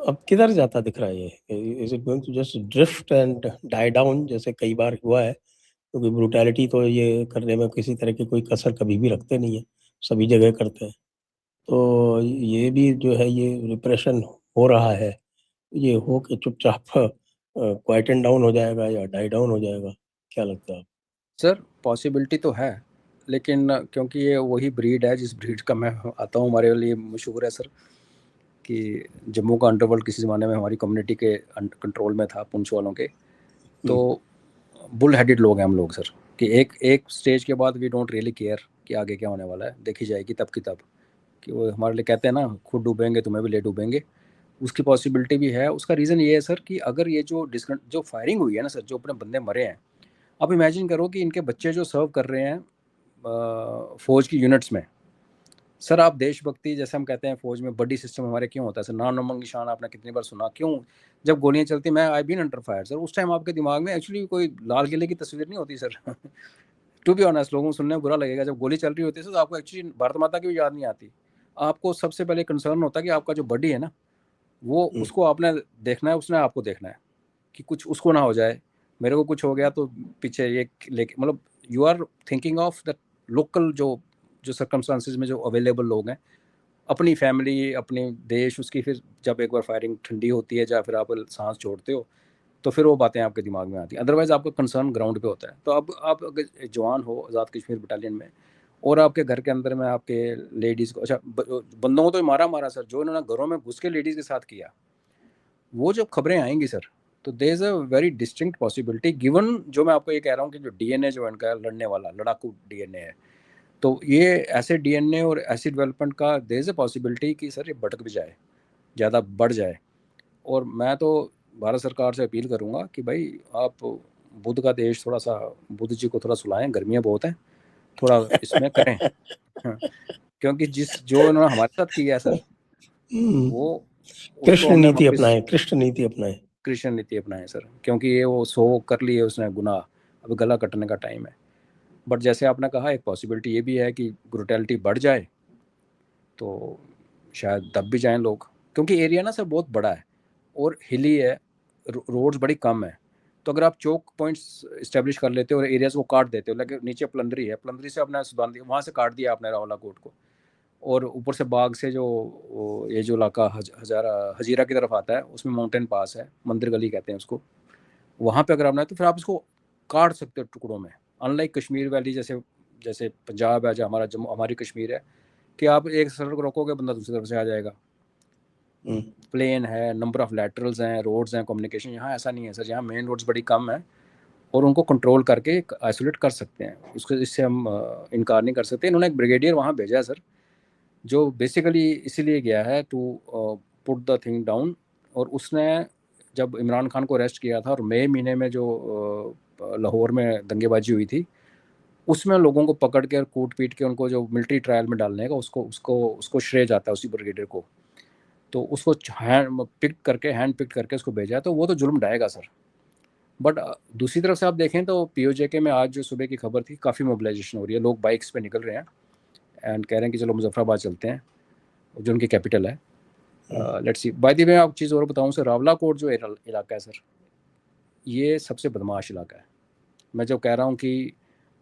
अब किधर जाता दिख रहा है ये? Is it going to just drift and die down, जैसे कई बार हुआ है? क्योंकि ब्रुटैलिटी तो ये करने में किसी तरह की कोई कसर कभी भी रखते नहीं है, सभी जगह करते हैं। तो ये भी जो है, ये रिप्रेशन हो रहा है, ये हो के चुपचाप क्वाइटन डाउन हो जाएगा या डाई डाउन हो जाएगा? क्या लगता है? सर पॉसिबिलिटी तो है, लेकिन क्योंकि ये वही ब्रीड है जिस ब्रीड का मैं आता हूँ, हमारे लिए मशहूर है सर कि जम्मू का अंडरवर्ल्ड किसी ज़माने में हमारी कम्युनिटी के कंट्रोल में था, पुंछ वालों के। तो हम्म, बुल हेडेड लोग हैं हम लोग सर, कि एक एक स्टेज के बाद वी डोंट रियली केयर कि आगे क्या होने वाला है, देखी जाएगी तब की तब। कि वो हमारे लिए कहते हैं ना, खुद डूबेंगे तुम्हें भी ले डूबेंगे। उसकी पॉसिबिलिटी भी है। उसका रीज़न ये है सर कि अगर ये जो फायरिंग हुई है ना सर, जो अपने बंदे मरे हैं, आप इमेजिन करो कि इनके बच्चे जो सर्व कर रहे हैं फौज की यूनिट्स में। सर आप देशभक्ति जैसे हम कहते हैं फौज में बडी सिस्टम हमारे क्यों होता है सर, नाम नमक निशान आपने कितनी बार सुना, क्यों? जब गोलियां चलती, मैं I been under fire sir, उस टाइम आपके दिमाग में एक्चुअली कोई लाल किले की तस्वीर नहीं होती सर। टू बी ऑनेस्ट, लोगों को सुनने में बुरा लगेगा, जब गोली चल रही होती है तो आपको एक्चुअली भारत माता की भी याद नहीं आती। आपको सबसे पहले कंसर्न होता है कि आपका जो बडी है ना, वो हम्म, उसको आपने देखना है, उसने आपको देखना है कि कुछ उसको ना हो जाए, मेरे को कुछ हो गया तो पीछे ये लेके, मतलब you are thinking of the local जो जो सर्कमस्टांसिस में जो अवेलेबल लोग हैं, अपनी फैमिली, अपने देश, उसकी फिर जब एक बार फायरिंग ठंडी होती है या फिर आप सांस छोड़ते हो, तो फिर वो बातें आपके दिमाग में आती हैं। अदरवाइज आपका कंसर्न ग्राउंड पे होता है। तो अब आप अगर जवान हो आज़ाद कश्मीर बटालियन में, और आपके घर के अंदर में आपके लेडीज़ को, अच्छा बंदों को तो मारा मारा सर, जो इन्होंने घरों में घुस के लेडीज़ के साथ किया, वो जब खबरें आएंगी सर, तो there is a very distinct possibility, given जो मैं आपको ये कह रहा हूँ कि जो डीएनए जो इनका लड़ने वाला लड़ाकू डीएनए है, तो ये ऐसे डीएनए और ऐसी डेवलपमेंट का देयर इज़ अ पॉसिबिलिटी कि सर ये भटक भी जाए, ज़्यादा बढ़ जाए। और मैं तो भारत सरकार से अपील करूंगा कि भाई आप बुद्ध का देश, थोड़ा सा बुद्ध जी को थोड़ा सुलाएं, गर्मियाँ बहुत हैं, थोड़ा इसमें करें। हाँ, क्योंकि जिस जो इन्होंने हमारे साथ किया है सर, हम्म। वो उसको कृष्ण हमने नीति वापस अपनाएं, कृष्ण नीति अपनाएं। क्रिश्चियन नीति अपनाएं सर, क्योंकि ये वो सो कर लिए उसने गुनाह, अब गला कटने का टाइम है। बट जैसे आपने कहा, एक पॉसिबिलिटी ये भी है कि ब्रुटैलिटी बढ़ जाए, तो शायद दब भी जाएं लोग, क्योंकि एरिया ना सर बहुत बड़ा है और हिली है, रोड्स बड़ी कम है। तो अगर आप चौक पॉइंट्स इस्टेब्लिश कर लेते हो और एरियाज को काट देते हो, लेकिन नीचे प्लंदरी है, प्लंदरी से आपने सुधार दिया, वहाँ से काट दिया आपने रावला कोट को, और ऊपर से बाग से जो ये जो इलाका हजारा हजीरा की तरफ आता है, उसमें माउंटेन पास है, मंदिर गली कहते हैं उसको, वहाँ पे अगर आपने, तो फिर आप इसको काट सकते हो टुकड़ों में। अनलाइक कश्मीर वैली, जैसे जैसे पंजाब है, जो हमारा जम्मू, हमारी कश्मीर है, कि आप एक सड़क रोकोगे बंदा दूसरी तरफ से आ जाएगा। हम्म, प्लेन है, नंबर ऑफ लैटरल्स हैं, रोड्स हैं, कम्युनिकेशन। यहाँ ऐसा नहीं है सर, यहाँ मेन रोड्स बड़ी कम है, और उनको कंट्रोल करके आइसोलेट कर सकते हैं उसको, इससे हम इनकार नहीं कर सकते। इन्होंने एक ब्रिगेडियर वहाँ भेजा है सर, जो बेसिकली इसीलिए गया है to put the thing down. और उसने जब इमरान खान को अरेस्ट किया था, और मई महीने में जो लाहौर में दंगेबाजी हुई थी, उसमें लोगों को पकड़ के और कूट पीट के उनको जो मिलिट्री ट्रायल में डालने का, उसको उसको उसको श्रेय जाता है उसी ब्रिगेडियर को। तो उसको हैंड पिक करके उसको भेजा है, तो वो तो जुल्म ढाएगा सर। बट दूसरी तरफ से आप देखें तो पीओजेके में आज जो सुबह की खबर थी, काफ़ी मोबिलाइजेशन हो रही है, लोग बाइक्स पे निकल रहे हैं एंड कह रहे हैं कि चलो मुजफ्फराबाद चलते हैं, जो उनकी कैपिटल है। Hmm, let's see. By the way, आप चीज़ और बताऊं सर, रावला कोट जो इलाका है सर, ये सबसे बदमाश इलाका है। मैं जो कह रहा हूँ कि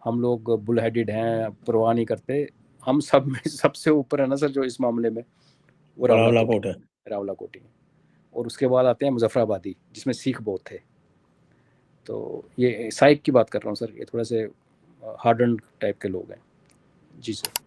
हम लोग बुल हेडेड हैं, परवाह नहीं करते, हम सब में सबसे ऊपर है ना सर जो इस मामले में, वो रावला बड़ा कोटी। कोट है। रावला कोटी। और उसके बाद आते हैं मुजफ्फराबादी, जिसमें सिख बहुत थे। तो ये साइक की बात कर रहा हूँ सर, ये थोड़े से हार्डन टाइप के लोग हैं। जी सर।